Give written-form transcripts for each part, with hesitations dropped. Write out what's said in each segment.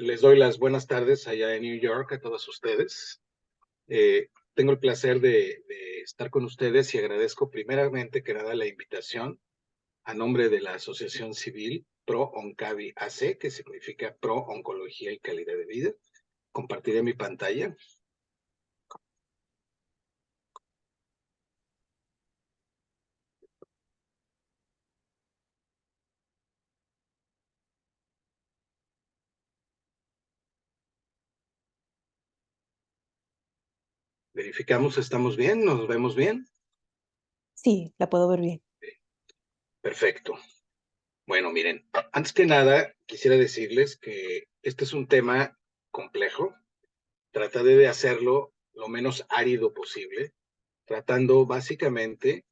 Les doy las buenas tardes allá en New York a todos ustedes. Tengo el placer de estar con ustedes y agradezco primeramente que nada la invitación a nombre de la Asociación Civil Pro Oncavi AC, que significa Pro Oncología y Calidad de Vida. Compartiré mi pantalla. Verificamos, ¿estamos bien? ¿Nos vemos bien? Sí, la puedo ver bien. Perfecto. Bueno, miren, antes que nada, quisiera decirles que este es un tema complejo. Trataré de hacerlo lo menos árido posible, tratando básicamente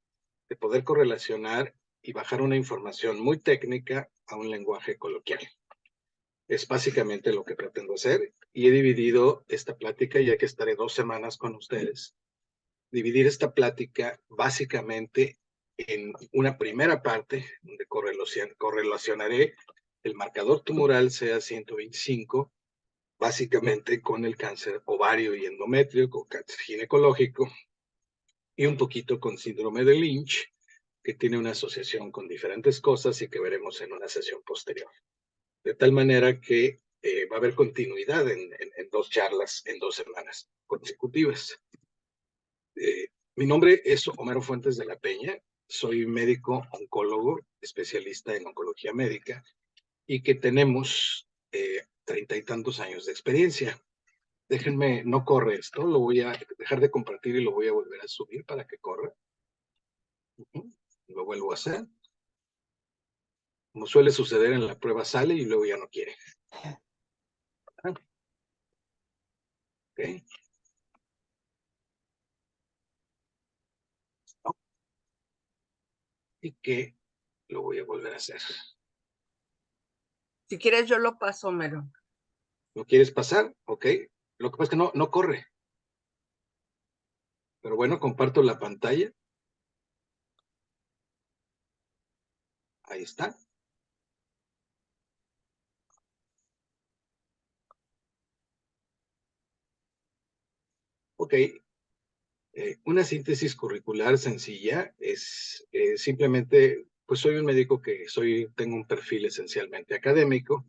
de poder correlacionar y bajar una información muy técnica a un lenguaje coloquial. Es básicamente lo que pretendo hacer y he dividido esta plática, ya que estaré 2 semanas con ustedes, dividir esta plática básicamente en una primera parte donde correlacionaré el marcador tumoral CA125 básicamente con el cáncer ovario y endometrio, con cáncer ginecológico y un poquito con síndrome de Lynch, que tiene una asociación con diferentes cosas y que veremos en una sesión posterior. De tal manera que va a haber continuidad en 2 charlas en 2 semanas consecutivas. Mi nombre es Homero Fuentes de la Peña, soy médico oncólogo, especialista en oncología médica, y que tenemos 30 y tantos años de experiencia. Déjenme, no corre esto, lo voy a dejar de compartir y lo voy a volver a subir para que corra. Lo vuelvo a hacer. Como suele suceder en la prueba, sale y luego ya no quiere. Okay. Y que lo voy a volver a hacer. Si quieres, yo lo paso, Mero. ¿Lo quieres pasar? Ok. Lo que pasa es que no corre. Pero bueno, comparto la pantalla. Ahí está. Ok. Una síntesis curricular sencilla es simplemente, pues soy un médico que tengo un perfil esencialmente académico.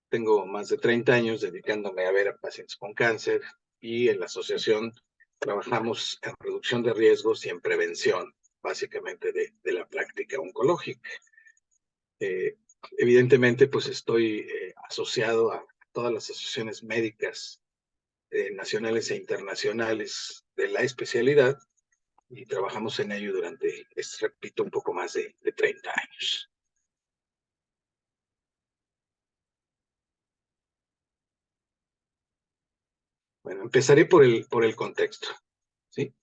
Tengo más de 30 años dedicándome a ver a pacientes con cáncer y en la asociación trabajamos en reducción de riesgos y en prevención, básicamente de la práctica oncológica. Evidentemente, pues estoy asociado a todas las asociaciones médicas nacionales e internacionales de la especialidad y trabajamos en ello durante, repito, un poco más de 30 años. Bueno, empezaré por el contexto, ¿sí?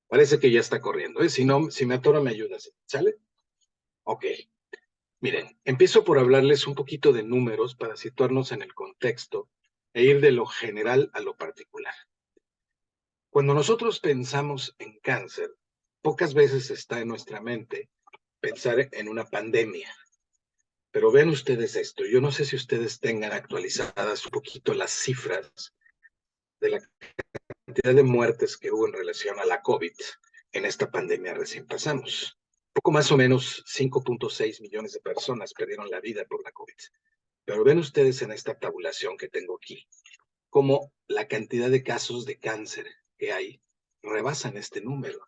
Parece que ya está corriendo, ¿eh? Si no, si me atoro, me ayudas, ¿sale? Ok. Miren, empiezo por hablarles un poquito de números para situarnos en el contexto e ir de lo general a lo particular. Cuando nosotros pensamos en cáncer, pocas veces está en nuestra mente pensar en una pandemia. Pero vean ustedes esto, yo no sé si ustedes tengan actualizadas un poquito las cifras de la cantidad de muertes que hubo en relación a la COVID en esta pandemia recién pasamos. Poco más o menos 5.6 millones de personas perdieron la vida por la COVID. Pero ven ustedes en esta tabulación que tengo aquí, cómo la cantidad de casos de cáncer que hay rebasan este número,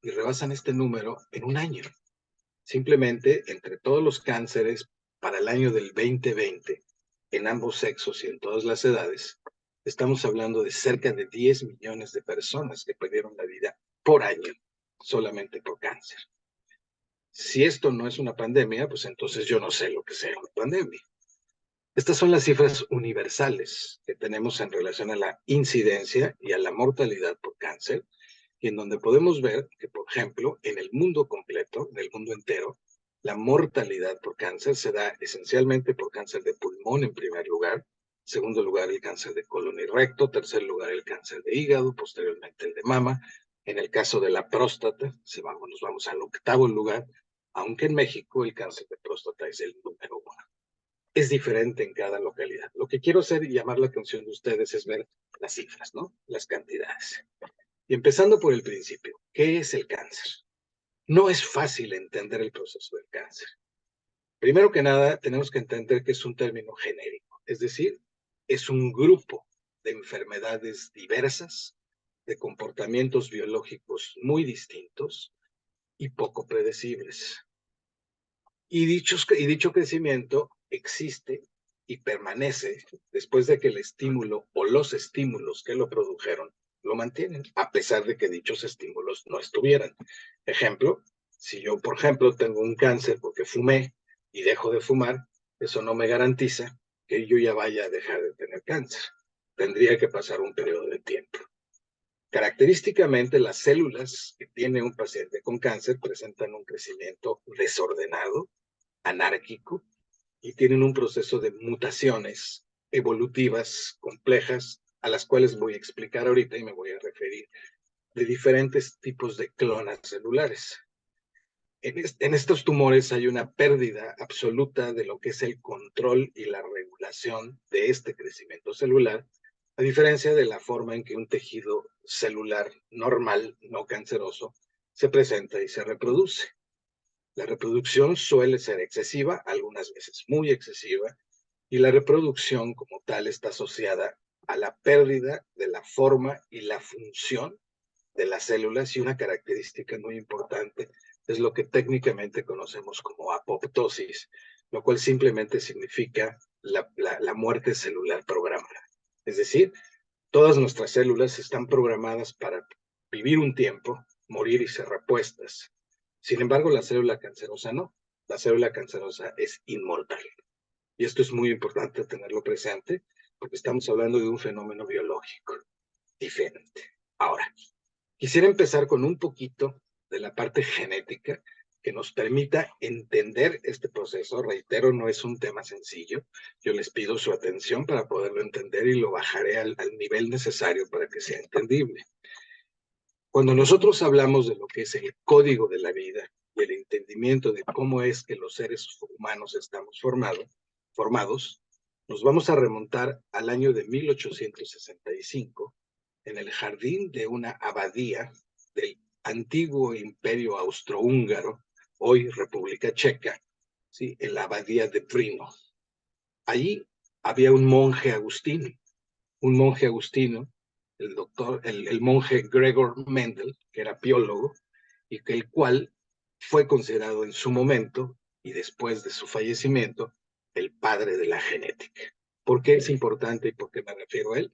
y rebasan este número en un año. Simplemente, entre todos los cánceres para el año del 2020, en ambos sexos y en todas las edades, estamos hablando de cerca de 10 millones de personas que perdieron la vida por año, solamente por cáncer. Si esto no es una pandemia, pues entonces yo no sé lo que sea una pandemia. Estas son las cifras universales que tenemos en relación a la incidencia y a la mortalidad por cáncer, y en donde podemos ver que, por ejemplo, en el mundo completo, en el mundo entero, la mortalidad por cáncer se da esencialmente por cáncer de pulmón en primer lugar, segundo lugar el cáncer de colon y recto, tercer lugar el cáncer de hígado, posteriormente el de mama. En el caso de la próstata, nos vamos al 8º lugar, aunque en México el cáncer de próstata es el número 1. es diferente en cada localidad. Lo que quiero hacer y llamar la atención de ustedes es ver las cifras, ¿no? Las cantidades. Y empezando por el principio, ¿qué es el cáncer? No es fácil entender el proceso del cáncer. Primero que nada, tenemos que entender que es un término genérico, es decir, es un grupo de enfermedades diversas, de comportamientos biológicos muy distintos y poco predecibles. Y dicho crecimiento existe y permanece después de que el estímulo o los estímulos que lo produjeron lo mantienen, a pesar de que dichos estímulos no estuvieran. Ejemplo, si yo, por ejemplo, tengo un cáncer porque fumé y dejo de fumar, eso no me garantiza que yo ya vaya a dejar de tener cáncer. Tendría que pasar un periodo de tiempo. Característicamente, las células que tiene un paciente con cáncer presentan un crecimiento desordenado, anárquico, y tienen un proceso de mutaciones evolutivas complejas a las cuales voy a explicar ahorita y me voy a referir, de diferentes tipos de clonas celulares. En estos tumores hay una pérdida absoluta de lo que es el control y la regulación de este crecimiento celular, a diferencia de la forma en que un tejido celular normal, no canceroso, se presenta y se reproduce. La reproducción suele ser excesiva, algunas veces muy excesiva, y la reproducción como tal está asociada a la pérdida de la forma y la función de las células, y una característica muy importante es lo que técnicamente conocemos como apoptosis, lo cual simplemente significa la muerte celular programada. Es decir, todas nuestras células están programadas para vivir un tiempo, morir y ser repuestas. Sin embargo, la célula cancerosa no. La célula cancerosa es inmortal. Y esto es muy importante tenerlo presente porque estamos hablando de un fenómeno biológico diferente. Ahora, quisiera empezar con un poquito de la parte genética que nos permita entender este proceso. Reitero, no es un tema sencillo. Yo les pido su atención para poderlo entender y lo bajaré al nivel necesario para que sea entendible. Cuando nosotros hablamos de lo que es el código de la vida y el entendimiento de cómo es que los seres humanos estamos formados, nos vamos a remontar al año de 1865, en el jardín de una abadía del antiguo imperio austrohúngaro, hoy República Checa, ¿sí? En la abadía de Brno. Allí había un monje agustino, el monje Gregor Mendel, que era biólogo, y que el cual fue considerado en su momento, y después de su fallecimiento, el padre de la genética. ¿Por qué es importante y por qué me refiero a él?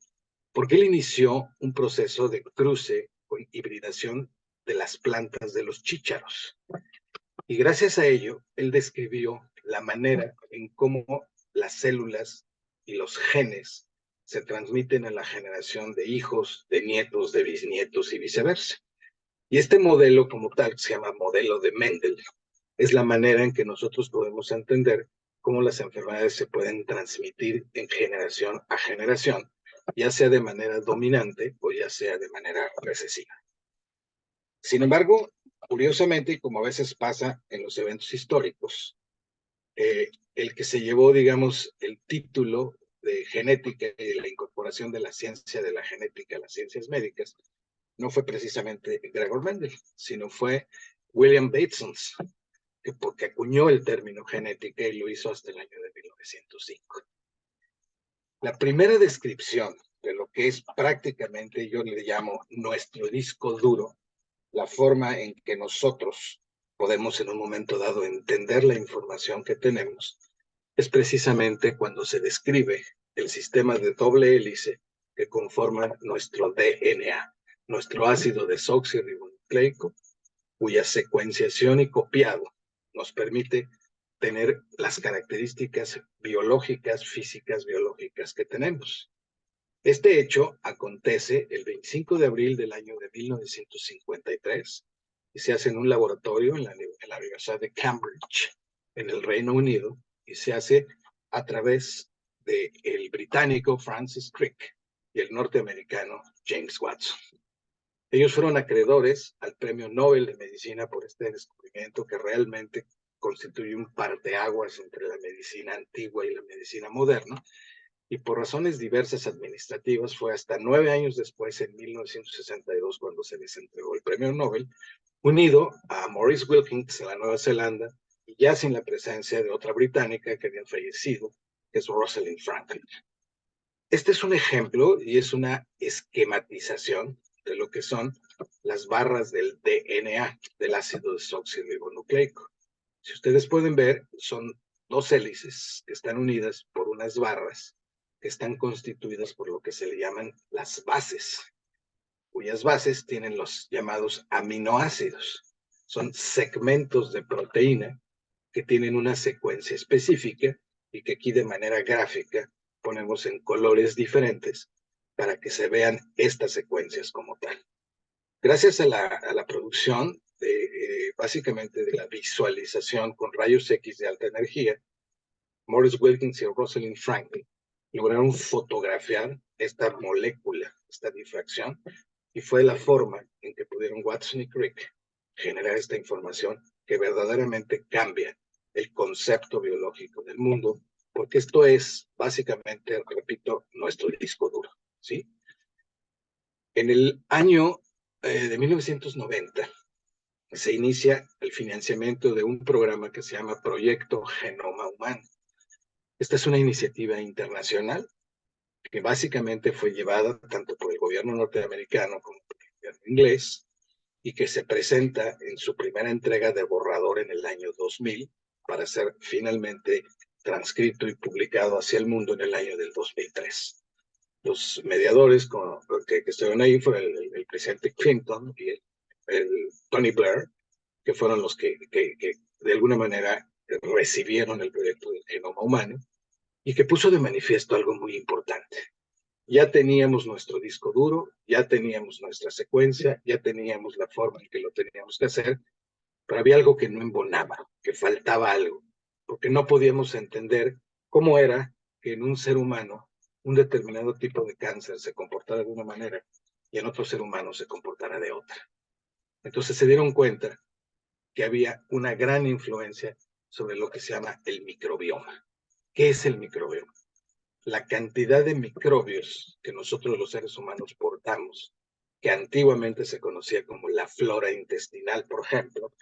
Porque él inició un proceso de cruce con hibridación de las plantas de los chícharos. Y gracias a ello, él describió la manera en cómo las células y los genes se transmiten a la generación de hijos, de nietos, de bisnietos y viceversa. Y este modelo como tal, se llama modelo de Mendel, es la manera en que nosotros podemos entender cómo las enfermedades se pueden transmitir en generación a generación, ya sea de manera dominante o ya sea de manera recesiva. Sin embargo, curiosamente, y como a veces pasa en los eventos históricos, el que se llevó, digamos, el título de genética y de la incorporación de la ciencia de la genética a las ciencias médicas no fue precisamente Gregor Mendel, sino fue William Bateson, porque acuñó el término genética y lo hizo hasta el año de 1905. La primera descripción de lo que es prácticamente, yo le llamo nuestro disco duro, la forma en que nosotros podemos en un momento dado entender la información que tenemos, es precisamente cuando se describe el sistema de doble hélice que conforma nuestro DNA, nuestro ácido desoxirribonucleico, cuya secuenciación y copiado nos permite tener las características biológicas, físicas, biológicas que tenemos. Este hecho acontece el 25 de abril del año de 1953 y se hace en un laboratorio en la Universidad de Cambridge, en el Reino Unido, y se hace a través del británico Francis Crick y el norteamericano James Watson. Ellos fueron acreedores al Premio Nobel de Medicina por este descubrimiento que realmente constituye un parteaguas entre la medicina antigua y la medicina moderna, y por razones diversas administrativas fue hasta 9 años después, en 1962, cuando se les entregó el premio Nobel, unido a Maurice Wilkins en la Nueva Zelanda, y ya sin la presencia de otra británica que había fallecido, que es Rosalind Franklin. Este es un ejemplo y es una esquematización de lo que son las barras del DNA, del ácido desoxirribonucleico. Si ustedes pueden ver, son dos hélices que están unidas por unas barras que están constituidas por lo que se le llaman las bases, cuyas bases tienen los llamados aminoácidos. Son segmentos de proteína que tienen una secuencia específica y que aquí de manera gráfica ponemos en colores diferentes para que se vean estas secuencias como tal. Gracias a la producción, básicamente de la visualización con rayos X de alta energía, Maurice Wilkins y Rosalind Franklin lograron fotografiar esta molécula, esta difracción, y fue la forma en que pudieron Watson y Crick generar esta información que verdaderamente cambia el concepto biológico del mundo, porque esto es básicamente, repito, nuestro disco duro, ¿sí? En el año de 1990 se inicia el financiamiento de un programa que se llama Proyecto Genoma Humano. Esta es una iniciativa internacional que básicamente fue llevada tanto por el gobierno norteamericano como por el gobierno inglés, y que se presenta en su primera entrega de borrador en el año 2000 para ser finalmente transcrito y publicado hacia el mundo en el año del 2003. Los mediadores que estuvieron ahí fueron el presidente Clinton y el Tony Blair, que fueron los que de alguna manera recibieron el proyecto del genoma humano, y que puso de manifiesto algo muy importante. Ya teníamos nuestro disco duro, ya teníamos nuestra secuencia, ya teníamos la forma en que lo teníamos que hacer, pero había algo que no embonaba, que faltaba algo, porque no podíamos entender cómo era que en un ser humano un determinado tipo de cáncer se comportara de una manera y en otro ser humano se comportara de otra. Entonces se dieron cuenta que había una gran influencia sobre lo que se llama el microbioma. ¿Qué es el microbioma? La cantidad de microbios que nosotros los seres humanos portamos, que antiguamente se conocía como la flora intestinal, por ejemplo,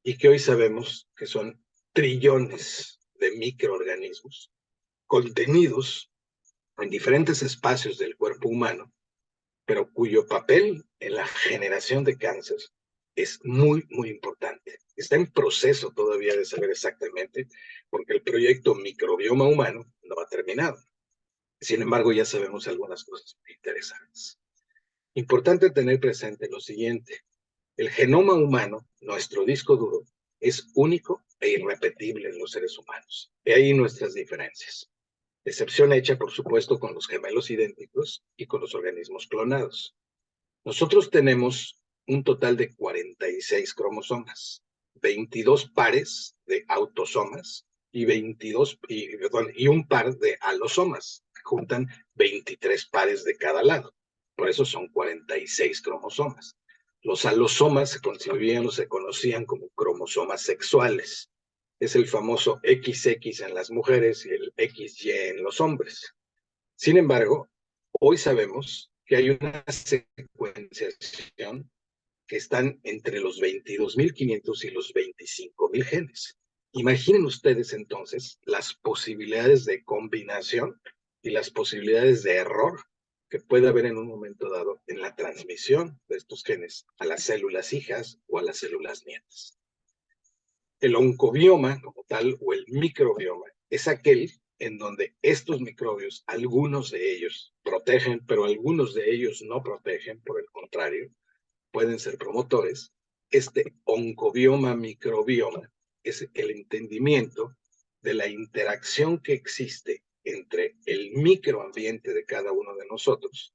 y que hoy sabemos que son trillones de microorganismos contenidos en diferentes espacios del cuerpo humano, pero cuyo papel en la generación de cáncer es muy, muy importante. Está en proceso todavía de saber exactamente, porque el proyecto Microbioma Humano no ha terminado. Sin embargo, ya sabemos algunas cosas muy interesantes. Importante tener presente lo siguiente: el genoma humano, nuestro disco duro, es único e irrepetible en los seres humanos. De ahí nuestras diferencias. Excepción hecha, por supuesto, con los gemelos idénticos y con los organismos clonados. Nosotros tenemos un total de 46 cromosomas, 22 pares de autosomas y un par de alosomas. Juntan 23 pares de cada lado. Por eso son 46 cromosomas. Los alosomas se conocían como cromosomas sexuales. Es el famoso XX en las mujeres y el XY en los hombres. Sin embargo, hoy sabemos que hay una secuenciación que están entre los 22.500 y los 25.000 genes. Imaginen ustedes entonces las posibilidades de combinación y las posibilidades de error que puede haber en un momento dado en la transmisión de estos genes a las células hijas o a las células nietas. El oncobioma como tal, o el microbioma, es aquel en donde estos microbios, algunos de ellos protegen, pero algunos de ellos no protegen, por el contrario, pueden ser promotores. Este oncobioma, microbioma, es el entendimiento de la interacción que existe entre el microambiente de cada uno de nosotros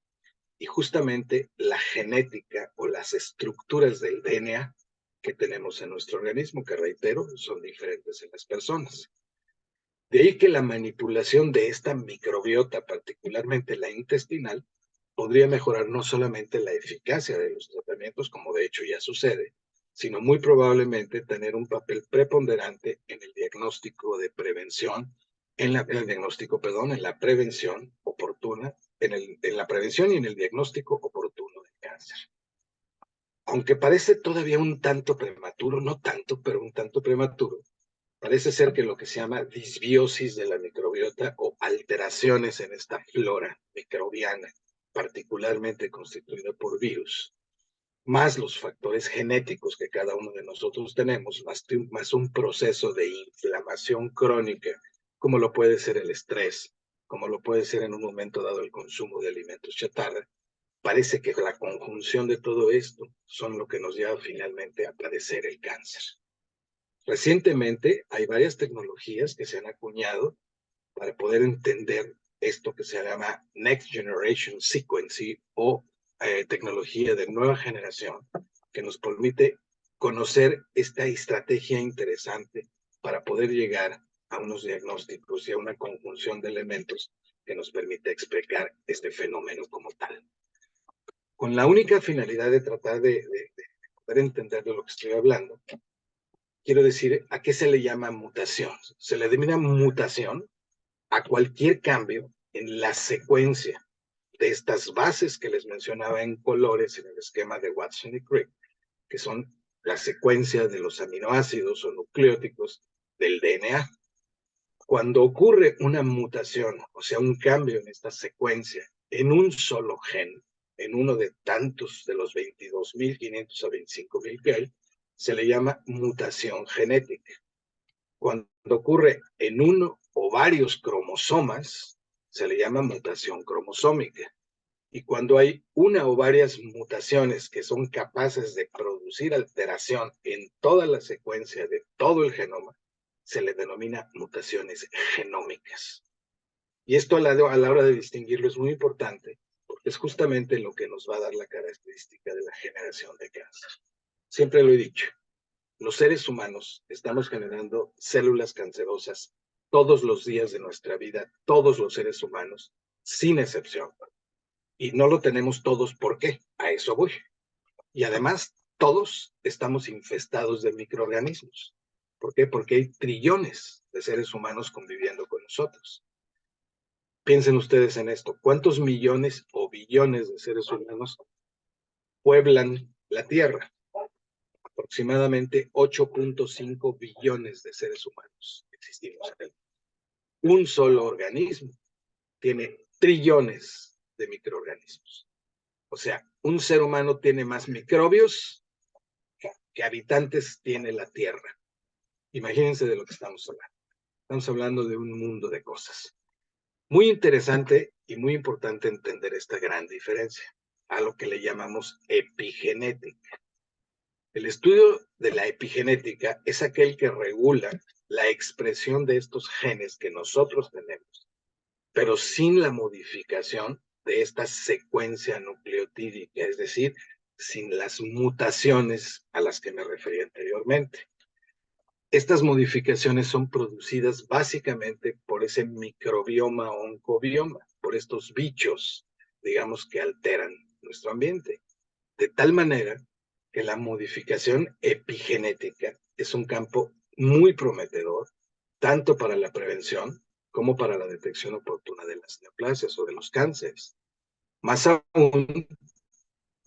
y justamente la genética o las estructuras del DNA que tenemos en nuestro organismo, que reitero, son diferentes en las personas. De ahí que la manipulación de esta microbiota, particularmente la intestinal, podría mejorar no solamente la eficacia de los tratamientos, como de hecho ya sucede, sino muy probablemente tener un papel preponderante en el diagnóstico de prevención, en la prevención oportuna, en la prevención y en el diagnóstico oportuno del cáncer. Aunque parece todavía un tanto prematuro, no tanto, pero un tanto prematuro, parece ser que lo que se llama disbiosis de la microbiota o alteraciones en esta flora microbiana, particularmente constituida por virus, más los factores genéticos que cada uno de nosotros tenemos, más un proceso de inflamación crónica, como lo puede ser el estrés, como lo puede ser en un momento dado el consumo de alimentos chatarra, parece que la conjunción de todo esto son lo que nos lleva finalmente a padecer el cáncer. Recientemente hay varias tecnologías que se han acuñado para poder entender esto que se llama Next Generation Sequencing o tecnología de nueva generación, que nos permite conocer esta estrategia interesante para poder llegar a unos diagnósticos y a una conjunción de elementos que nos permite explicar este fenómeno como tal. Con la única finalidad de tratar de poder entender de lo que estoy hablando, quiero decir, ¿a qué se le llama mutación? Se le denomina mutación a cualquier cambio en la secuencia de estas bases que les mencionaba en colores en el esquema de Watson y Crick, que son la secuencia de los aminoácidos o nucleóticos del DNA. Cuando ocurre una mutación, o sea, un cambio en esta secuencia, en un solo gen, en uno de tantos de los 22.500 a 25.000 que hay, se le llama mutación genética. Cuando ocurre en uno o varios cromosomas, se le llama mutación cromosómica. Y cuando hay una o varias mutaciones que son capaces de producir alteración en toda la secuencia de todo el genoma, se le denomina mutaciones genómicas. Y esto a la hora de distinguirlo es muy importante, porque es justamente lo que nos va a dar la característica de la generación de cáncer. Siempre lo he dicho, los seres humanos estamos generando células cancerosas todos los días de nuestra vida, todos los seres humanos, sin excepción. Y no lo tenemos todos, ¿por qué? A eso voy. Y además, todos estamos infestados de microorganismos. ¿Por qué? Porque hay trillones de seres humanos conviviendo con nosotros. Piensen ustedes en esto. ¿Cuántos millones o billones de seres humanos pueblan la Tierra? Aproximadamente 8.5 billones de seres humanos existimos en él. Un solo organismo tiene trillones de microorganismos. O sea, un ser humano tiene más microbios que habitantes tiene la Tierra. Imagínense de lo que estamos hablando. Estamos hablando de un mundo de cosas. Muy interesante y muy importante entender esta gran diferencia, a lo que le llamamos epigenética. El estudio de la epigenética es aquel que regula la expresión de estos genes que nosotros tenemos, pero sin la modificación de esta secuencia nucleotídica, es decir, sin las mutaciones a las que me referí anteriormente. Estas modificaciones son producidas básicamente por ese microbioma o oncobioma, por estos bichos, digamos, que alteran nuestro ambiente. De tal manera que la modificación epigenética es un campo muy prometedor, tanto para la prevención como para la detección oportuna de las neoplasias o de los cánceres. Más aún,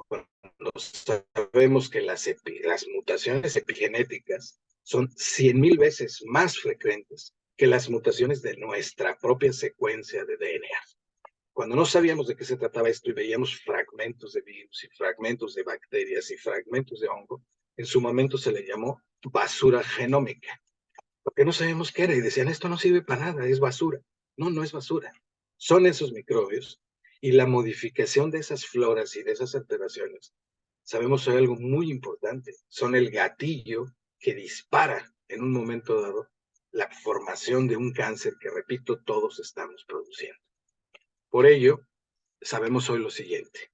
cuando sabemos que las mutaciones epigenéticas son 100.000 veces más frecuentes que las mutaciones de nuestra propia secuencia de DNA. Cuando no sabíamos de qué se trataba esto y veíamos fragmentos de virus y fragmentos de bacterias y fragmentos de hongo, en su momento se le llamó basura genómica, porque no sabíamos qué era y decían, esto no sirve para nada, es basura. No, no es basura. Son esos microbios y la modificación de esas floras y de esas alteraciones, sabemos que hay algo muy importante, son el gatillo que dispara en un momento dado la formación de un cáncer que, repito, todos estamos produciendo. Por ello, sabemos hoy lo siguiente.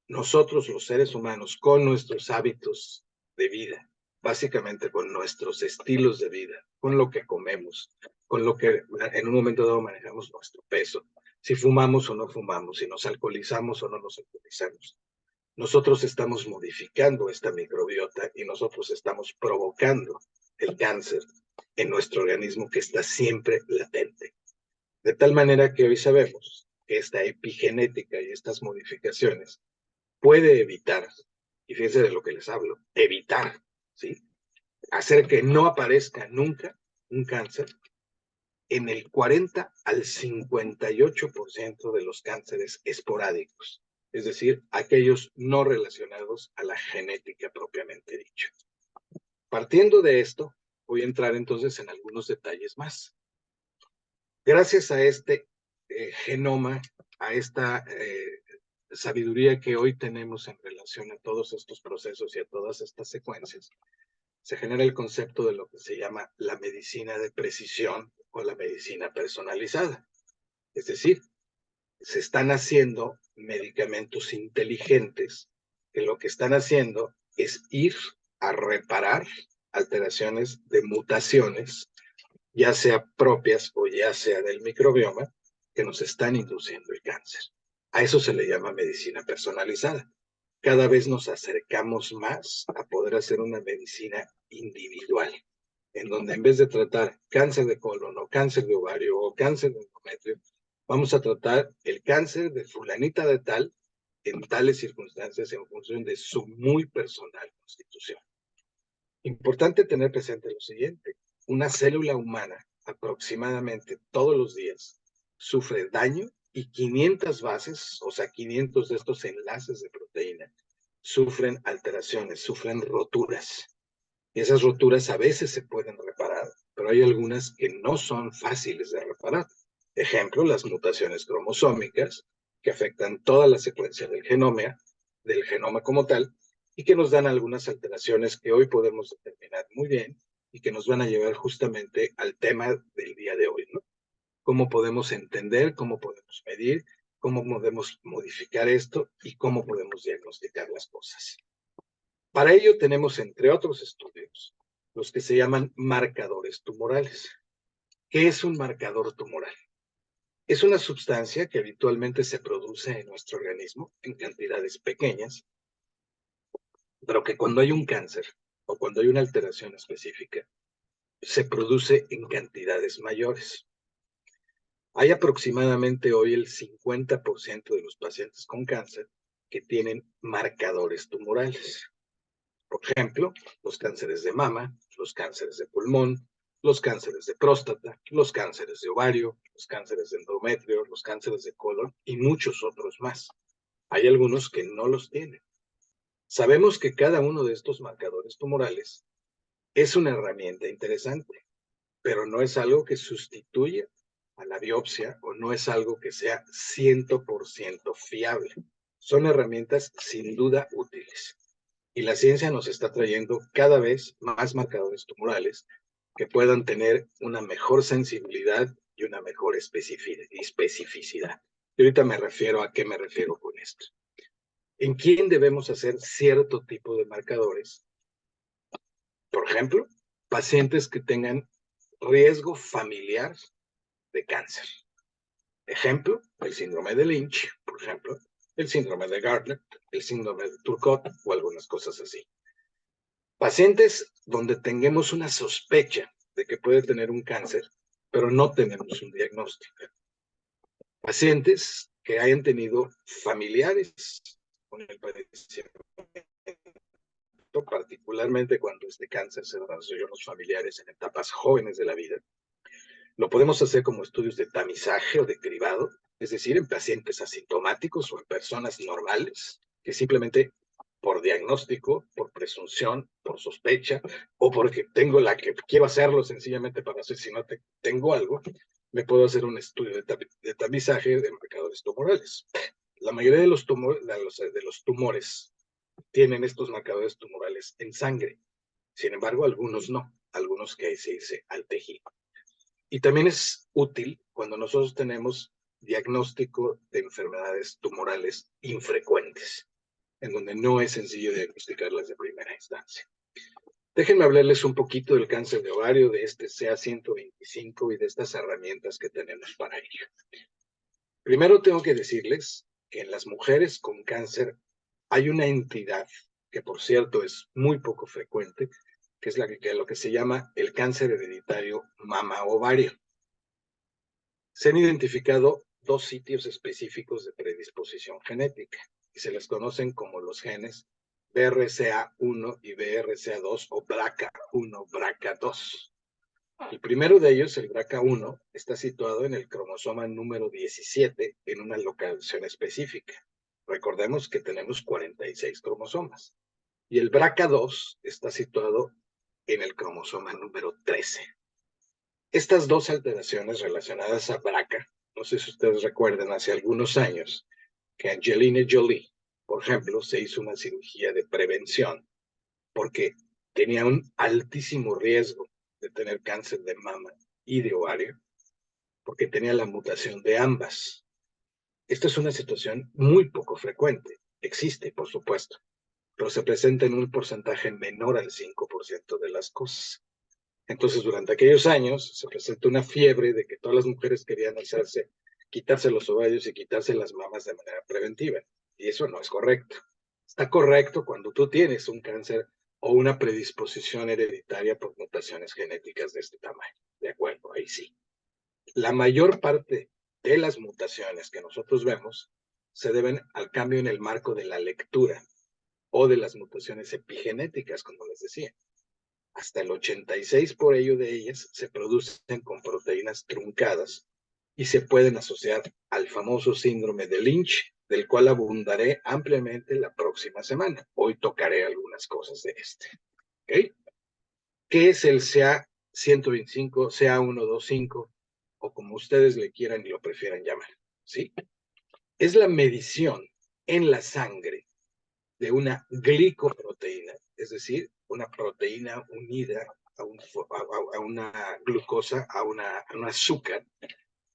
Nosotros, los seres humanos, con nuestros hábitos de vida, básicamente con nuestros estilos de vida, con lo que comemos, con lo que en un momento dado manejamos nuestro peso, si fumamos o no fumamos, si nos alcoholizamos o no nos alcoholizamos, nosotros estamos modificando esta microbiota y nosotros estamos provocando el cáncer en nuestro organismo que está siempre latente. De tal manera que hoy sabemos que esta epigenética y estas modificaciones puede evitar, y fíjense de lo que les hablo, evitar, ¿sí? Hacer que no aparezca nunca un cáncer en el 40 al 58% de los cánceres esporádicos, es decir, aquellos no relacionados a la genética propiamente dicha. Partiendo de esto, voy a entrar entonces en algunos detalles más. Gracias a este genoma, a esta sabiduría que hoy tenemos en relación a todos estos procesos y a todas estas secuencias, se genera el concepto de lo que se llama la medicina de precisión o la medicina personalizada. Es decir, se están haciendo medicamentos inteligentes que lo que están haciendo es ir a reparar alteraciones de mutaciones, ya sea propias o ya sea del microbioma, que nos están induciendo el cáncer. A eso se le llama medicina personalizada. Cada vez nos acercamos más a poder hacer una medicina individual, en donde en vez de tratar cáncer de colon o cáncer de ovario o cáncer de endometrio, vamos a tratar el cáncer de fulanita de tal en tales circunstancias en función de su muy personal constitución. Importante tener presente lo siguiente: una célula humana aproximadamente todos los días sufre daño y 500 bases, o sea, 500 de estos enlaces de proteína, sufren alteraciones, sufren roturas. Y esas roturas a veces se pueden reparar, pero hay algunas que no son fáciles de reparar. Ejemplo, las mutaciones cromosómicas, que afectan toda la secuencia del genoma como tal, y que nos dan algunas alteraciones que hoy podemos determinar muy bien y que nos van a llevar justamente al tema del día de hoy, ¿no? Cómo podemos entender, cómo podemos medir, cómo podemos modificar esto y cómo podemos diagnosticar las cosas. Para ello tenemos, entre otros estudios, los que se llaman marcadores tumorales. ¿Qué es un marcador tumoral? Es una sustancia que habitualmente se produce en nuestro organismo en cantidades pequeñas, pero que cuando hay un cáncer o cuando hay una alteración específica, se produce en cantidades mayores. Hay aproximadamente hoy el 50% de los pacientes con cáncer que tienen marcadores tumorales. Por ejemplo, los cánceres de mama, los cánceres de pulmón, los cánceres de próstata, los cánceres de ovario, los cánceres de endometrio, los cánceres de colon y muchos otros más. Hay algunos que no los tienen. Sabemos que cada uno de estos marcadores tumorales es una herramienta interesante, pero no es algo que sustituya a la biopsia o no es algo que sea 100% fiable. Son herramientas sin duda útiles. Y la ciencia nos está trayendo cada vez más marcadores tumorales que puedan tener una mejor sensibilidad y una mejor especificidad. Y ahorita me refiero a qué me refiero con esto. ¿En quién debemos hacer cierto tipo de marcadores? Por ejemplo, pacientes que tengan riesgo familiar de cáncer. Ejemplo, el síndrome de Lynch, por ejemplo, el síndrome de Gardner, el síndrome de Turcotte o algunas cosas así. Pacientes donde tengamos una sospecha de que puede tener un cáncer, pero no tenemos un diagnóstico. Pacientes que hayan tenido familiares con el padecimiento, particularmente cuando este cáncer se desarrolló en los familiares en etapas jóvenes de la vida. Lo podemos hacer como estudios de tamizaje o de cribado, es decir, en pacientes asintomáticos o en personas normales que simplemente por diagnóstico, por presunción, por sospecha, o porque tengo la que quiero hacerlo sencillamente para ver si no tengo algo, me puedo hacer un estudio de tamizaje de marcadores tumorales. La mayoría de los tumores tienen estos marcadores tumorales en sangre. Sin embargo, algunos no, algunos que hay que irse al tejido. Y también es útil cuando nosotros tenemos diagnóstico de enfermedades tumorales infrecuentes, en donde no es sencillo diagnosticarlas de primera instancia. Déjenme hablarles un poquito del cáncer de ovario, de este CA125 y de estas herramientas que tenemos para ello. Primero tengo que decirles que en las mujeres con cáncer hay una entidad que, por cierto, es muy poco frecuente, que es lo que se llama el cáncer hereditario mama-ovario. Se han identificado dos sitios específicos de predisposición genética y se les conocen como los genes BRCA1 y BRCA2 o BRCA1, BRCA2. El primero de ellos, el BRCA1, está situado en el cromosoma número 17 en una locación específica. Recordemos que tenemos 46 cromosomas. Y el BRCA2 está situado en el cromosoma número 13. Estas dos alteraciones relacionadas a BRCA, no sé si ustedes recuerdan, hace algunos años, que Angelina Jolie, por ejemplo, se hizo una cirugía de prevención porque tenía un altísimo riesgo de tener cáncer de mama y de ovario, porque tenía la mutación de ambas. Esta es una situación muy poco frecuente. Existe, por supuesto, pero se presenta en un porcentaje menor al 5% de las cosas. Entonces, durante aquellos años, se presentó una fiebre de que todas las mujeres querían quitarse los ovarios y quitarse las mamas de manera preventiva. Y eso no es correcto. Está correcto cuando tú tienes un cáncer o una predisposición hereditaria por mutaciones genéticas de este tamaño. De acuerdo, ahí sí. La mayor parte de las mutaciones que nosotros vemos se deben al cambio en el marco de la lectura o de las mutaciones epigenéticas, como les decía. Hasta el 86% por ello de ellas se producen con proteínas truncadas y se pueden asociar al famoso síndrome de Lynch, del cual abundaré ampliamente la próxima semana. Hoy tocaré algunas cosas de este. ¿Okay? ¿Qué es el CA125, CA125 o como ustedes le quieran y lo prefieran llamar? ¿Sí? Es la medición en la sangre de una glicoproteína, es decir, una proteína unida a una glucosa, a un azúcar,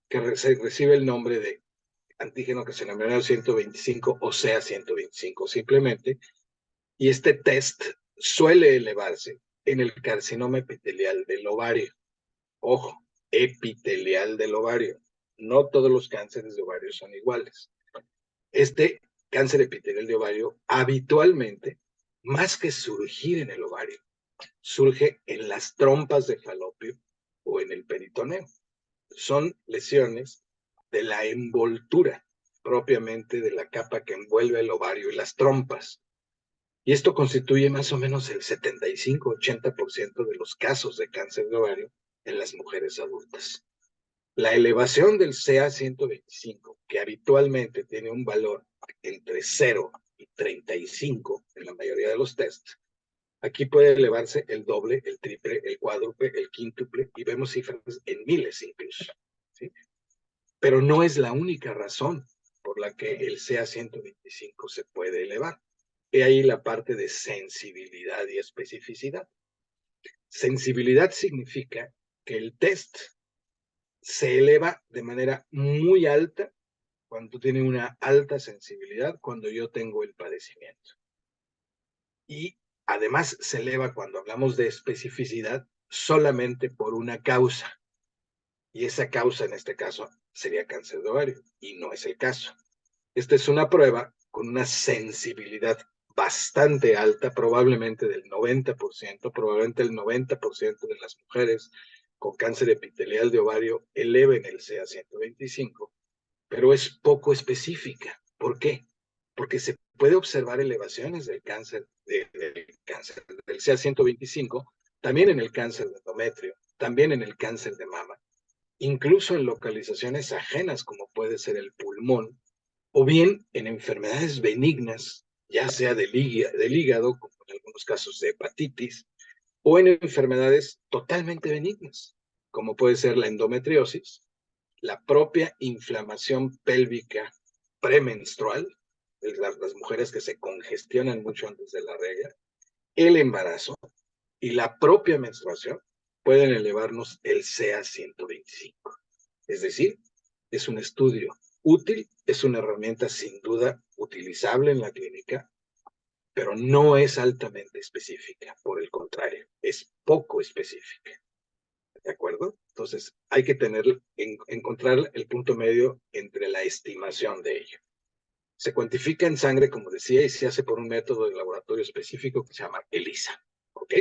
que recibe el nombre de antígeno que se llama 125 o CA125 simplemente, y este test suele elevarse en el carcinoma epitelial del ovario. Ojo, epitelial del ovario. No todos los cánceres de ovario son iguales. Este cáncer epitelial de ovario habitualmente, más que surgir en el ovario, surge en las trompas de falopio o en el peritoneo. Son lesiones de la envoltura propiamente de la capa que envuelve el ovario y las trompas. Y esto constituye más o menos el 75-80% de los casos de cáncer de ovario en las mujeres adultas. La elevación del CA125, que habitualmente tiene un valor entre 0 y 35 en la mayoría de los tests, aquí puede elevarse el doble, el triple, el cuádruple, el quíntuple, y vemos cifras en miles incluso. ¿Sí? Pero no es la única razón por la que el CA125 se puede elevar. He ahí la parte de sensibilidad y especificidad. Sensibilidad significa que el test se eleva de manera muy alta cuando tiene una alta sensibilidad, cuando yo tengo el padecimiento. Y además se eleva cuando hablamos de especificidad solamente por una causa. Y esa causa en este caso sería cáncer de ovario, y no es el caso. Esta es una prueba con una sensibilidad bastante alta, probablemente del 90%, probablemente el 90% de las mujeres con cáncer epitelial de ovario eleven el CA125, pero es poco específica. ¿Por qué? Porque se puede observar elevaciones del cáncer del CA125, también en el cáncer de endometrio, también en el cáncer de mama, incluso en localizaciones ajenas como puede ser el pulmón, o bien en enfermedades benignas, ya sea del hígado, como en algunos casos de hepatitis, o en enfermedades totalmente benignas, como puede ser la endometriosis, la propia inflamación pélvica premenstrual, las mujeres que se congestionan mucho antes de la regla, el embarazo y la propia menstruación pueden elevarnos el CA125. Es decir, es un estudio útil, es una herramienta sin duda utilizable en la clínica, pero no es altamente específica, por el contrario, es poco específica. ¿De acuerdo? Entonces, hay que encontrar el punto medio entre la estimación de ello. Se cuantifica en sangre, como decía, y se hace por un método de laboratorio específico que se llama ELISA. ¿Ok?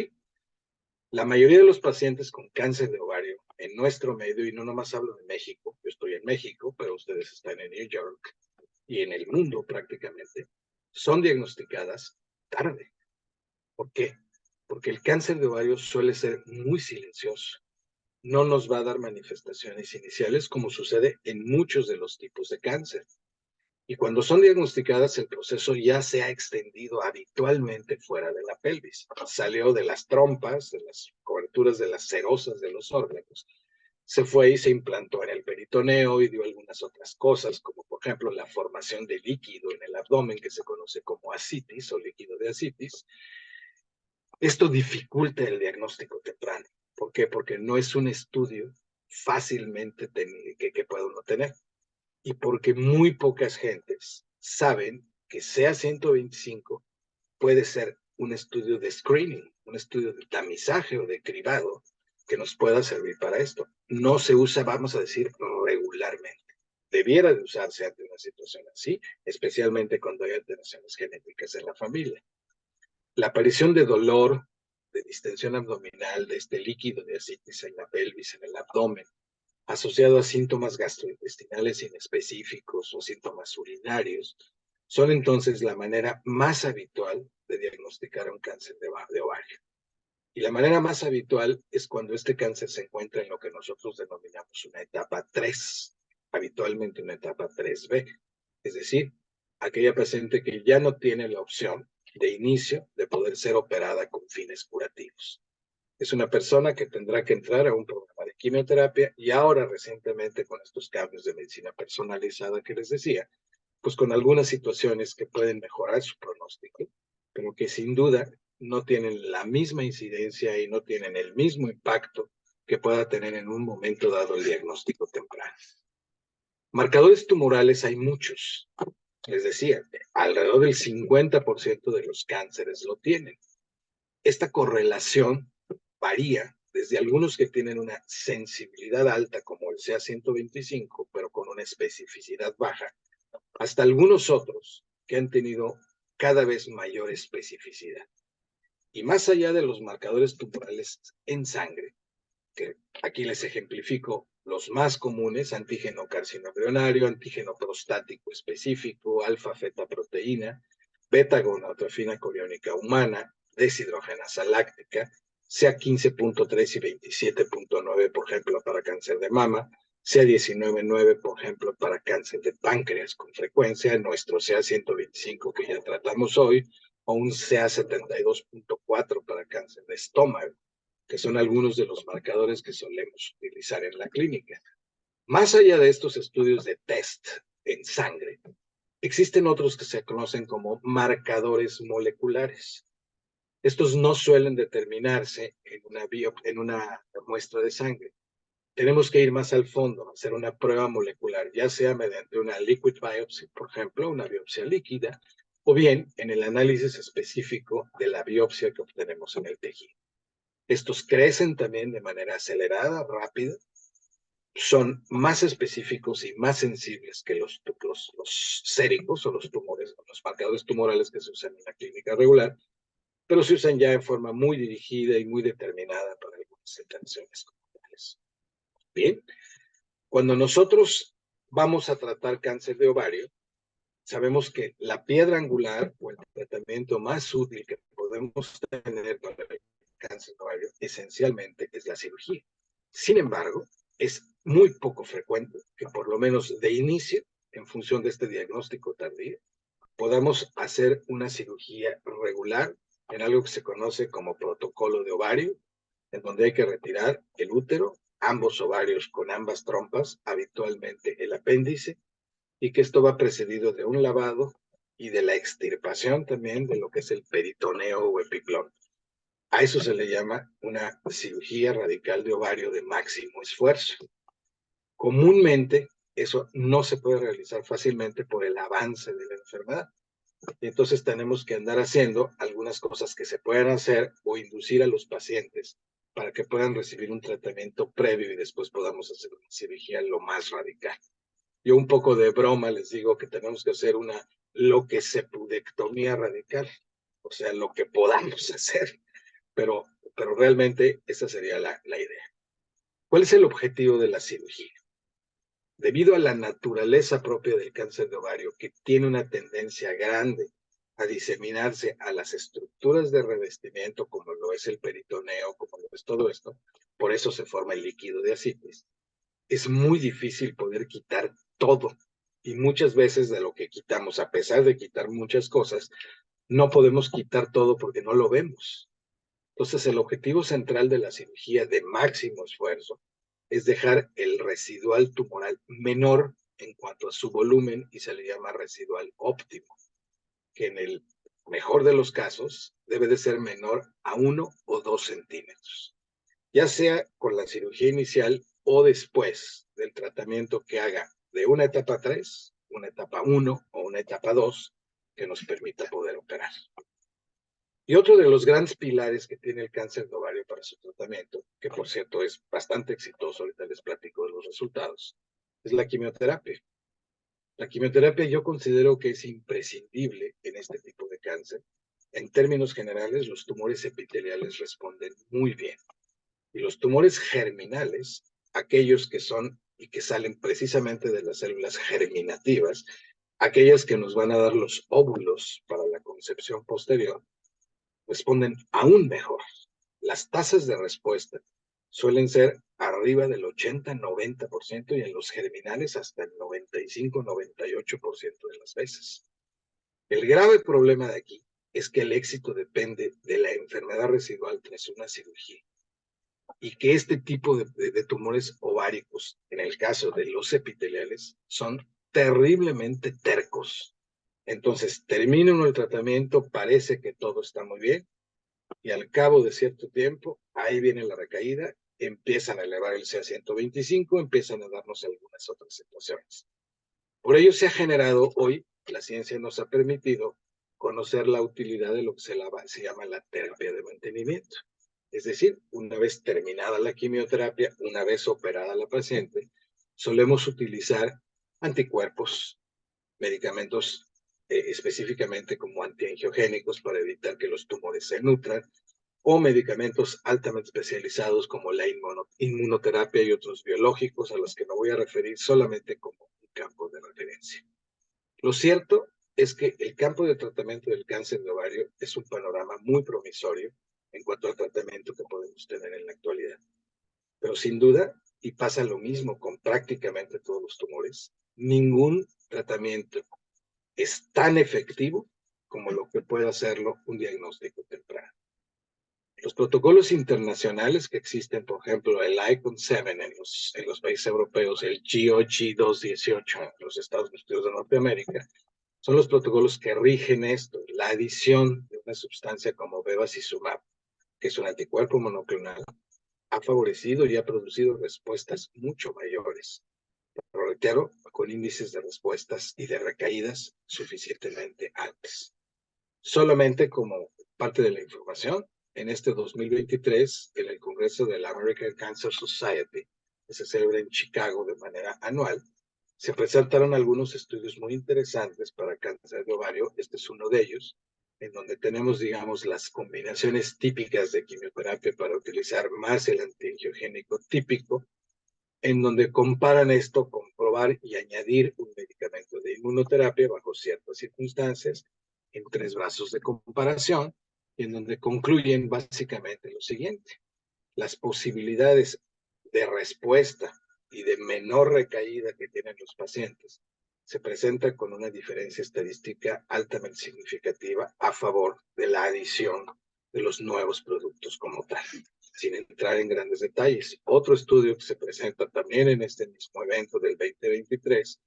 La mayoría de los pacientes con cáncer de ovario en nuestro medio, y no nomás hablo de México, yo estoy en México, pero ustedes están en New York y en el mundo prácticamente, son diagnosticadas tarde. ¿Por qué? Porque el cáncer de ovario suele ser muy silencioso. No nos va a dar manifestaciones iniciales como sucede en muchos de los tipos de cáncer. Y cuando son diagnosticadas, el proceso ya se ha extendido habitualmente fuera de la pelvis. Salió de las trompas, de las coberturas de las serosas de los órganos. Se fue y se implantó en el peritoneo y dio algunas otras cosas, como por ejemplo la formación de líquido en el abdomen, que se conoce como ascitis o líquido de ascitis. Esto dificulta el diagnóstico temprano. ¿Por qué? Porque no es un estudio fácilmente que pueda uno tener. Y porque muy pocas gentes saben que CA-125 puede ser un estudio de screening, un estudio de tamizaje o de cribado que nos pueda servir para esto. No se usa, vamos a decir, regularmente. Debiera de usarse ante una situación así, especialmente cuando hay alteraciones genéticas en la familia. La aparición de dolor, de distensión abdominal, de este líquido de ascitis en la pelvis, en el abdomen, asociado a síntomas gastrointestinales inespecíficos o síntomas urinarios, son entonces la manera más habitual de diagnosticar un cáncer de ovario. Y la manera más habitual es cuando este cáncer se encuentra en lo que nosotros denominamos una etapa 3, habitualmente una etapa 3B, es decir, aquella paciente que ya no tiene la opción de inicio de poder ser operada con fines curativos. Es una persona que tendrá que entrar a un programa de quimioterapia y ahora recientemente con estos cambios de medicina personalizada que les decía, pues con algunas situaciones que pueden mejorar su pronóstico, pero que sin duda no tienen la misma incidencia y no tienen el mismo impacto que pueda tener en un momento dado el diagnóstico temprano. Marcadores tumorales hay muchos. Les decía, alrededor del 50% de los cánceres lo tienen. Esta correlación varía desde algunos que tienen una sensibilidad alta, como el CA-125, pero con una especificidad baja, hasta algunos otros que han tenido cada vez mayor especificidad. Y más allá de los marcadores tumorales en sangre, que aquí les ejemplifico los más comunes: antígeno carcinoembrionario, antígeno prostático específico, alfa-fetoproteína, beta-gonadotropina coriónica humana, deshidrogenasa láctica, CA15.3 y 27.9, por ejemplo, para cáncer de mama, CA19.9, por ejemplo, para cáncer de páncreas con frecuencia, nuestro CA125 que ya tratamos hoy, o un CA72.4 para cáncer de estómago, que son algunos de los marcadores que solemos utilizar en la clínica. Más allá de estos estudios de test en sangre, existen otros que se conocen como marcadores moleculares. Estos no suelen determinarse en una muestra de sangre. Tenemos que ir más al fondo, hacer una prueba molecular, ya sea mediante una liquid biopsy, por ejemplo, una biopsia líquida, o bien en el análisis específico de la biopsia que obtenemos en el tejido. Estos crecen también de manera acelerada, rápida, son más específicos y más sensibles que los séricos o los tumores, los marcadores tumorales que se usan en la clínica regular, pero se usan ya en forma muy dirigida y muy determinada para algunas alteraciones corporales. Bien, cuando nosotros vamos a tratar cáncer de ovario, sabemos que la piedra angular o el tratamiento más útil que podemos tener para el cáncer de ovario esencialmente es la cirugía. Sin embargo, es muy poco frecuente que por lo menos de inicio, en función de este diagnóstico tardío, podamos hacer una cirugía regular en algo que se conoce como protocolo de ovario, en donde hay que retirar el útero, ambos ovarios con ambas trompas, habitualmente el apéndice, y que esto va precedido de un lavado y de la extirpación también de lo que es el peritoneo o epiplón. A eso se le llama una cirugía radical de ovario de máximo esfuerzo. Comúnmente eso no se puede realizar fácilmente por el avance de la enfermedad. Y entonces tenemos que andar haciendo algunas cosas que se puedan hacer o inducir a los pacientes para que puedan recibir un tratamiento previo y después podamos hacer una cirugía lo más radical. Yo un poco de broma les digo que tenemos que hacer una lo que se pudectomía radical, o sea, lo que podamos hacer, pero realmente esa sería la idea. ¿Cuál es el objetivo de la cirugía? Debido a la naturaleza propia del cáncer de ovario, que tiene una tendencia grande a diseminarse a las estructuras de revestimiento, como lo es el peritoneo, como lo es todo esto, por eso se forma el líquido de ascites, es muy difícil poder quitar todo. Y muchas veces de lo que quitamos, a pesar de quitar muchas cosas, no podemos quitar todo porque no lo vemos. Entonces, el objetivo central de la cirugía de máximo esfuerzo es dejar el residual tumoral menor en cuanto a su volumen y se le llama residual óptimo, que en el mejor de los casos debe de ser menor a 1 o 2 centímetros, ya sea con la cirugía inicial o después del tratamiento que haga de una etapa 3, una etapa 1 o una etapa 2 que nos permita poder operar. Y otro de los grandes pilares que tiene el cáncer de ovario para su tratamiento, que por cierto es bastante exitoso, ahorita les platico de los resultados, es la quimioterapia. La quimioterapia yo considero que es imprescindible en este tipo de cáncer. En términos generales, los tumores epiteliales responden muy bien. Y los tumores germinales, aquellos que son y que salen precisamente de las células germinativas, aquellas que nos van a dar los óvulos para la concepción posterior, responden aún mejor. Las tasas de respuesta suelen ser arriba del 80-90% y en los germinales hasta el 95-98% de las veces. El grave problema de aquí es que el éxito depende de la enfermedad residual tras una cirugía y que este tipo de tumores ováricos, en el caso de los epiteliales, son terriblemente tercos. Entonces, termina uno el tratamiento, parece que todo está muy bien, y al cabo de cierto tiempo, ahí viene la recaída, empiezan a elevar el CA-125, empiezan a darnos algunas otras situaciones. Por ello se ha generado hoy, la ciencia nos ha permitido conocer la utilidad de lo que se llama la terapia de mantenimiento. Es decir, una vez terminada la quimioterapia, una vez operada la paciente, solemos utilizar anticuerpos, medicamentos específicamente como antiangiogénicos para evitar que los tumores se nutran, o medicamentos altamente especializados como la inmunoterapia y otros biológicos a los que me voy a referir solamente como un campo de referencia. Lo cierto es que el campo de tratamiento del cáncer de ovario es un panorama muy promisorio en cuanto al tratamiento que podemos tener en la actualidad. Pero sin duda, y pasa lo mismo con prácticamente todos los tumores, ningún tratamiento es tan efectivo como lo que puede hacerlo un diagnóstico temprano. Los protocolos internacionales que existen, por ejemplo, el ICON-7 en los países europeos, el GOG 218 en los Estados Unidos de Norteamérica, son los protocolos que rigen esto, la adición de una sustancia como bevacizumab, que es un anticuerpo monoclonal, ha favorecido y ha producido respuestas mucho mayores, pero reitero, con índices de respuestas y de recaídas suficientemente altos. Solamente como parte de la información, en este 2023, en el Congreso de la American Cancer Society, que se celebra en Chicago de manera anual, se presentaron algunos estudios muy interesantes para cáncer de ovario. Este es uno de ellos, en donde tenemos, digamos, las combinaciones típicas de quimioterapia para utilizar más el antiangiogénico típico, en donde comparan esto con probar y añadir un medicamento de inmunoterapia bajo ciertas circunstancias en 3 brazos de comparación, en donde concluyen básicamente lo siguiente: las posibilidades de respuesta y de menor recaída que tienen los pacientes se presentan con una diferencia estadística altamente significativa a favor de la adición de los nuevos productos como tal, sin entrar en grandes detalles. Otro estudio que se presenta también en este mismo evento del 2023,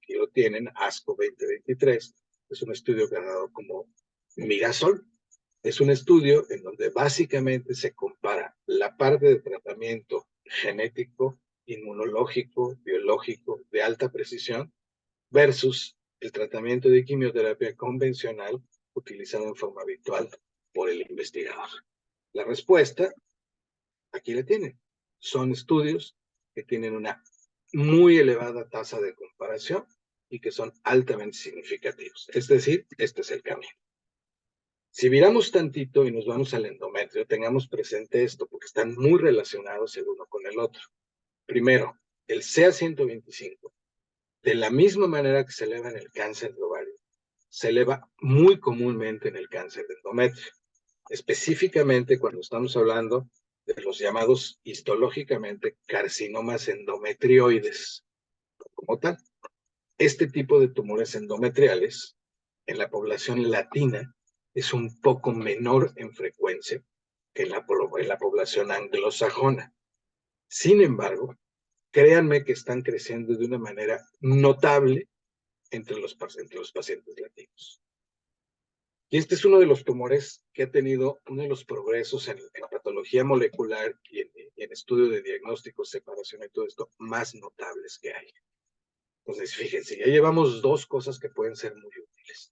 aquí lo tienen, ASCO 2023, es un estudio ganado como Mirasol. Es un estudio en donde básicamente se compara la parte de tratamiento genético, inmunológico, biológico de alta precisión versus el tratamiento de quimioterapia convencional utilizado en forma habitual por el investigador. La respuesta, aquí la tienen. Son estudios que tienen una muy elevada tasa de comparación y que son altamente significativos. Es decir, este es el camino. Si viramos tantito y nos vamos al endometrio, tengamos presente esto, porque están muy relacionados el uno con el otro. Primero, el CA125, de la misma manera que se eleva en el cáncer de ovario, se eleva muy comúnmente en el cáncer de endometrio, específicamente cuando estamos hablando de los llamados histológicamente carcinomas endometrioides, como tal. Este tipo de tumores endometriales en la población latina es un poco menor en frecuencia que en la población anglosajona. Sin embargo, créanme que están creciendo de una manera notable entre los pacientes latinos. Y este es uno de los tumores que ha tenido uno de los progresos en patología molecular y en estudio de diagnóstico, separación y todo esto más notables que hay. Entonces, fíjense, ya llevamos dos cosas que pueden ser muy útiles.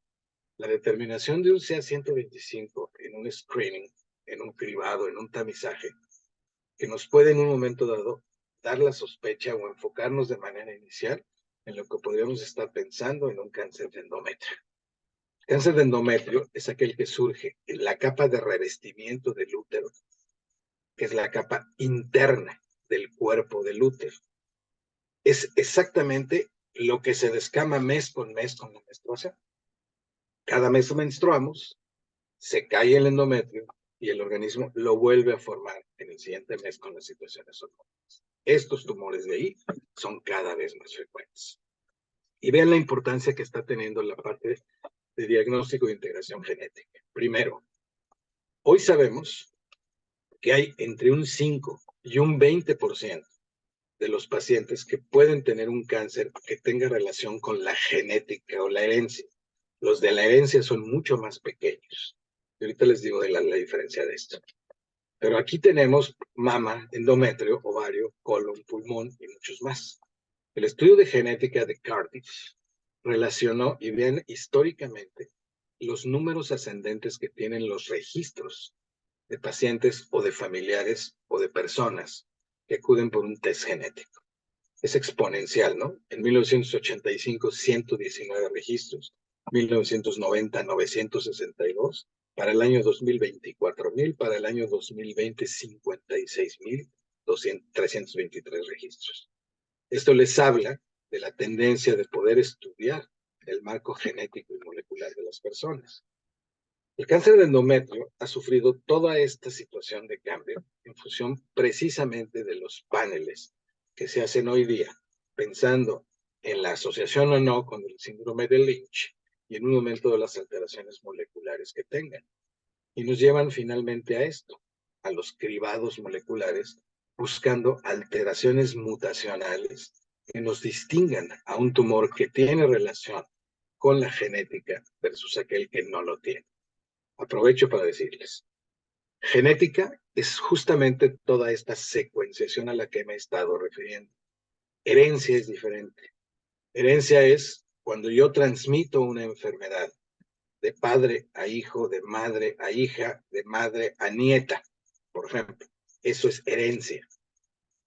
La determinación de un CA125 en un screening, en un cribado, en un tamizaje, que nos puede en un momento dado dar la sospecha o enfocarnos de manera inicial en lo que podríamos estar pensando en un cáncer de endometrio. Cáncer de endometrio es aquel que surge en la capa de revestimiento del útero, que es la capa interna del cuerpo del útero. Es exactamente lo que se descama mes con la menstruación. Cada mes menstruamos, se cae el endometrio y el organismo lo vuelve a formar en el siguiente mes con las situaciones hormonales. Estos tumores de ahí son cada vez más frecuentes. Y vean la importancia que está teniendo la parte de diagnóstico de integración genética. Primero, hoy sabemos que hay entre un 5 y un 20% de los pacientes que pueden tener un cáncer que tenga relación con la genética o la herencia. Los de la herencia son mucho más pequeños. Y ahorita les digo la diferencia de esto. Pero aquí tenemos mama, endometrio, ovario, colon, pulmón y muchos más. El estudio de genética de Cardiff relacionó, y ven históricamente, los números ascendentes que tienen los registros de pacientes o de familiares o de personas que acuden por un test genético. Es exponencial, ¿no? En 1985, 119 registros, 1990, 962, para el año 2020, 4,000, para el año 2020, 56,323 registros. Esto les habla de la tendencia de poder estudiar el marco genético y molecular de las personas. El cáncer de endometrio ha sufrido toda esta situación de cambio en función precisamente de los paneles que se hacen hoy día, pensando en la asociación o no con el síndrome de Lynch y en un momento de las alteraciones moleculares que tengan. Y nos llevan finalmente a esto, a los cribados moleculares, buscando alteraciones mutacionales que nos distingan a un tumor que tiene relación con la genética versus aquel que no lo tiene. Aprovecho para decirles, genética es justamente toda esta secuenciación a la que me he estado refiriendo. Herencia es diferente. Herencia es cuando yo transmito una enfermedad de padre a hijo, de madre a hija, de madre a nieta, por ejemplo. Eso es herencia.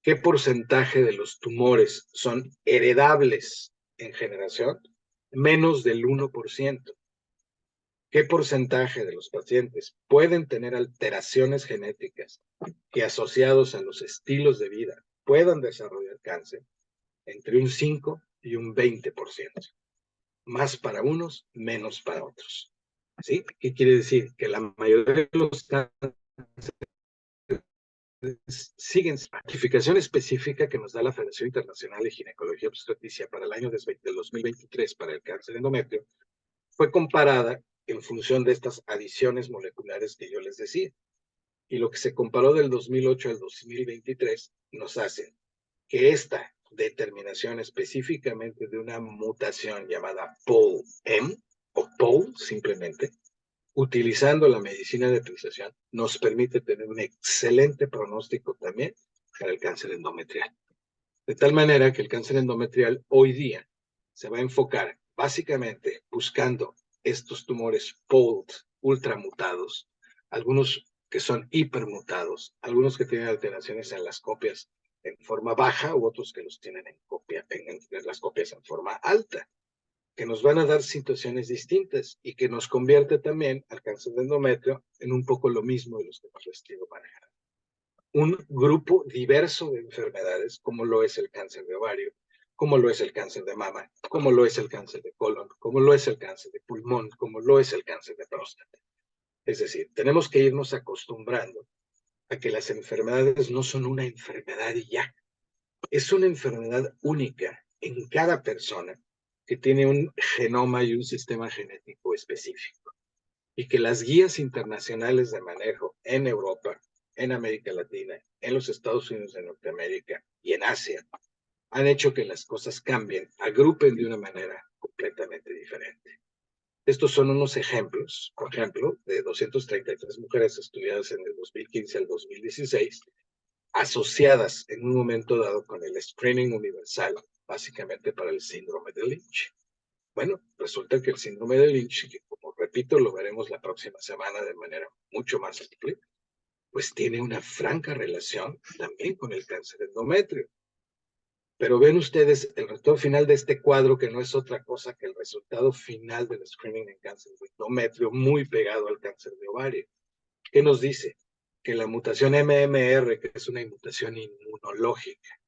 ¿Qué porcentaje de los tumores son heredables en generación? Menos del 1%. ¿Qué porcentaje de los pacientes pueden tener alteraciones genéticas que asociados a los estilos de vida puedan desarrollar cáncer? Entre un 5 y un 20%. Más para unos, menos para otros. ¿Sí? ¿Qué quiere decir? Que la mayoría de los cánceres siguen la clasificación específica que nos da la Federación Internacional de Ginecología y Obstetricia para el año del 2023 para el cáncer endometrio, fue comparada en función de estas adiciones moleculares que yo les decía. Y lo que se comparó del 2008 al 2023 nos hace que esta determinación específicamente de una mutación llamada POL-M, o POL simplemente, utilizando la medicina de precisión, nos permite tener un excelente pronóstico también para el cáncer endometrial. De tal manera que el cáncer endometrial hoy día se va a enfocar básicamente buscando estos tumores POLD ultramutados, algunos que son hipermutados, algunos que tienen alteraciones en las copias en forma baja u otros que los tienen en las copias en forma alta. que nos van a dar situaciones distintas y que nos convierte también al cáncer de endometrio en un poco lo mismo de los que hemos estado manejando. Un grupo diverso de enfermedades, como lo es el cáncer de ovario, como lo es el cáncer de mama, como lo es el cáncer de colon, como lo es el cáncer de pulmón, como lo es el cáncer de próstata. Es decir, tenemos que irnos acostumbrando a que las enfermedades no son una enfermedad y ya. Es una enfermedad única en cada persona que tiene un genoma y un sistema genético específico. Y que las guías internacionales de manejo en Europa, en América Latina, en los Estados Unidos de Norteamérica y en Asia han hecho que las cosas cambien, agrupen de una manera completamente diferente. Estos son unos ejemplos, por ejemplo, de 233 mujeres estudiadas en el 2015 al 2016, asociadas en un momento dado con el screening universal, básicamente para el síndrome de Lynch. Bueno, resulta que el síndrome de Lynch, que como repito, lo veremos la próxima semana de manera mucho más simple, pues tiene una franca relación también con el cáncer de endometrio. Pero ven ustedes el resultado final de este cuadro, que no es otra cosa que el resultado final del screening en cáncer de endometrio, muy pegado al cáncer de ovario. ¿Qué nos dice? Que la mutación MMR, que es una mutación inmunológica,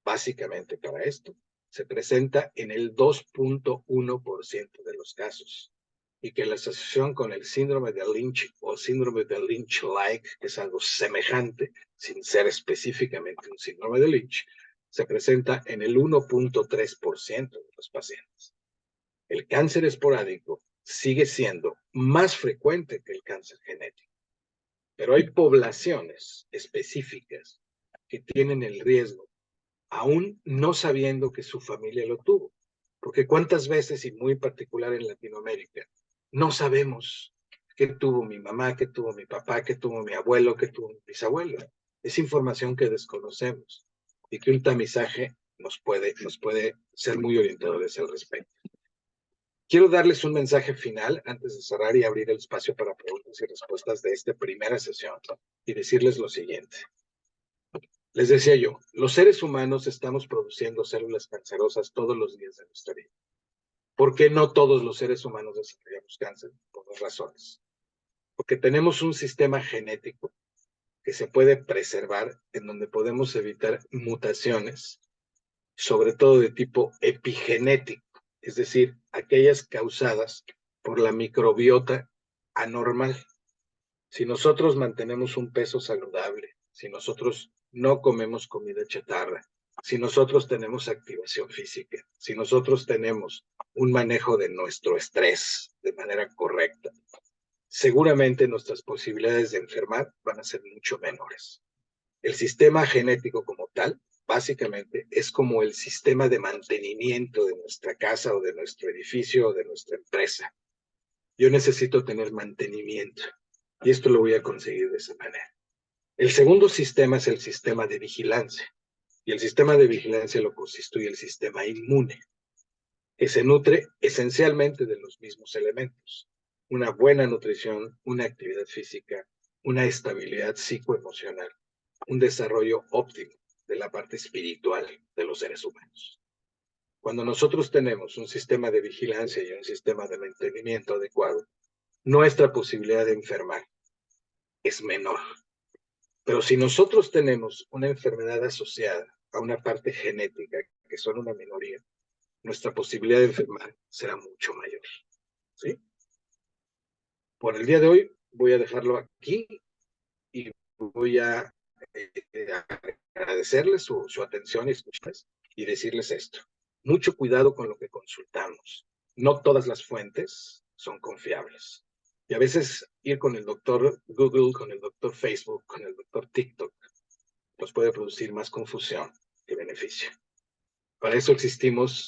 básicamente para esto, se presenta en el 2.1% de los casos. Y que la asociación con el síndrome de Lynch o síndrome de Lynch-like, que es algo semejante, sin ser específicamente un síndrome de Lynch, se presenta en el 1.3% de los pacientes. El cáncer esporádico sigue siendo más frecuente que el cáncer genético, pero hay poblaciones específicas que tienen el riesgo, aún no sabiendo que su familia lo tuvo. Porque cuántas veces, y muy particular en Latinoamérica, no sabemos qué tuvo mi mamá, qué tuvo mi papá, qué tuvo mi abuelo, qué tuvo mi bisabuelo. Es información que desconocemos y que un tamizaje nos puede ser muy orientadores al respecto. Quiero darles un mensaje final antes de cerrar y abrir el espacio para preguntas y respuestas de esta primera sesión y decirles lo siguiente. Les decía yo, los seres humanos estamos produciendo células cancerosas todos los días de nuestra vida. ¿Por qué no todos los seres humanos desarrollamos cáncer? Por dos razones. Porque tenemos un sistema genético que se puede preservar, en donde podemos evitar mutaciones, sobre todo de tipo epigenético, es decir, aquellas causadas por la microbiota anormal. Si nosotros mantenemos un peso saludable, si nosotros no comemos comida chatarra, si nosotros tenemos activación física, si nosotros tenemos un manejo de nuestro estrés de manera correcta, seguramente nuestras posibilidades de enfermar van a ser mucho menores. El sistema genético como tal, básicamente, es como el sistema de mantenimiento de nuestra casa o de nuestro edificio o de nuestra empresa. Yo necesito tener mantenimiento y esto lo voy a conseguir de esa manera. El segundo sistema es el sistema de vigilancia y el sistema de vigilancia lo constituye el sistema inmune, que se nutre esencialmente de los mismos elementos. Una buena nutrición, una actividad física, una estabilidad psicoemocional, un desarrollo óptimo de la parte espiritual de los seres humanos. Cuando nosotros tenemos un sistema de vigilancia y un sistema de mantenimiento adecuado, nuestra posibilidad de enfermar es menor. Pero si nosotros tenemos una enfermedad asociada a una parte genética, que son una minoría, nuestra posibilidad de enfermar será mucho mayor. ¿Sí? Por el día de hoy voy a dejarlo aquí y voy a agradecerles su atención y escucharles y decirles esto. Mucho cuidado con lo que consultamos. No todas las fuentes son confiables. Y a veces ir con el doctor Google, con el doctor Facebook, con el doctor TikTok, nos puede producir más confusión que beneficio. Para eso existimos